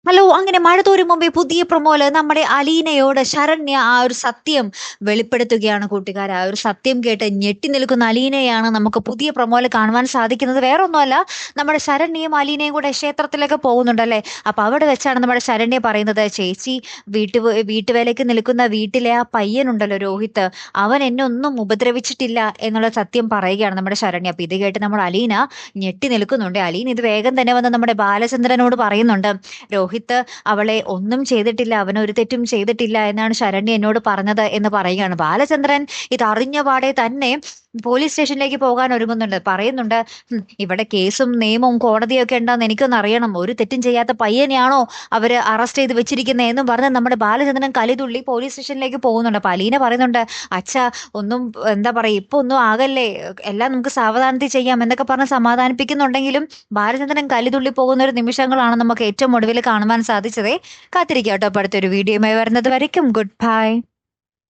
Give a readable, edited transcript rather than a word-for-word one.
Hello! അങ്ങനെ മഴ തോരും മുമ്പേ പുതിയ പ്രൊമോയില് നമ്മുടെ അലീനയോട് ശരണ്യ ആ ഒരു സത്യം വെളിപ്പെടുത്തുകയാണ് കൂട്ടുകാരെ. ആ ഒരു സത്യം കേട്ട് ഞെട്ടി നിൽക്കുന്ന അലീനയാണ് നമുക്ക് പുതിയ പ്രൊമോയില് കാണുവാൻ സാധിക്കുന്നത്. വേറൊന്നുമല്ല, നമ്മുടെ ശരണ്യയും അലീനയും കൂടെ ക്ഷേത്രത്തിലൊക്കെ പോകുന്നുണ്ടല്ലേ. അപ്പൊ അവിടെ വെച്ചാണ് നമ്മുടെ ശരണ്യ പറയുന്നത്, "ചേച്ചി, വീട്ടുവേലയ്ക്ക് നിൽക്കുന്ന വീട്ടിലെ ആ പയ്യനുണ്ടല്ലോ രോഹിത്ത്, അവൻ എന്നെ ഒന്നും ഉപദ്രവിച്ചിട്ടില്ല" എന്നുള്ള സത്യം പറയുകയാണ് നമ്മുടെ ശരണ്യ. അപ്പൊ ഇത് കേട്ട് നമ്മുടെ അലീന ഞെട്ടി നിൽക്കുന്നുണ്ട്. അലീന ഇത് വേഗം തന്നെ വന്ന് നമ്മുടെ ബാലചന്ദ്രനോട് പറയുന്നുണ്ട്, "രോഹിത്ത് അവളെ ഒന്നും ചെയ്തിട്ടില്ല. അവനൊരു തെറ്റും ചെയ്തിട്ടില്ല എന്നാണ് ശരണ്യ എന്നോട് പറഞ്ഞത്" എന്ന് പറയുകയാണ്. ബാലചന്ദ്രൻ ഇതറിഞ്ഞ പാടെ തന്നെ പോലീസ് സ്റ്റേഷനിലേക്ക് പോകാൻ ഒരുങ്ങുന്നുണ്ട്. പറയുന്നുണ്ട്, ഇവിടെ കേസും നിയമവും കോടതിയൊക്കെ ഉണ്ടെന്ന് എനിക്കൊന്ന് അറിയണം. ഒരു തെറ്റും ചെയ്യാത്ത പയ്യനെയാണോ അവര് അറസ്റ്റ് ചെയ്ത് വെച്ചിരിക്കുന്നത്" എന്നും പറഞ്ഞ് നമ്മുടെ ബാലചന്ദ്രൻ കലിതുള്ളി പോലീസ് സ്റ്റേഷനിലേക്ക് പോകുന്നുണ്ട്. അപ്പൊ അലീന പറയുന്നുണ്ട്, "അച്ഛാ, ഒന്നും എന്താ പറയാ, ഇപ്പൊ ഒന്നും ആകല്ലേ. എല്ലാം നമുക്ക് സാവധാനത്തിൽ ചെയ്യാം" എന്നൊക്കെ പറഞ്ഞ് സമാധാനിപ്പിക്കുന്നുണ്ടെങ്കിലും ബാലചന്ദ്രൻ കലിതുള്ളി പോകുന്ന ഒരു നിമിഷങ്ങളാണ് നമുക്ക് ഏറ്റവും ഒടുവിൽ കാണുവാൻ സാധിച്ചത്. കാത്തിരിക്കാം കേട്ടോ അപ്പൊ അടുത്തൊരു വീഡിയോയുമായി വരുന്നത് വരയ്ക്കും. Good bye.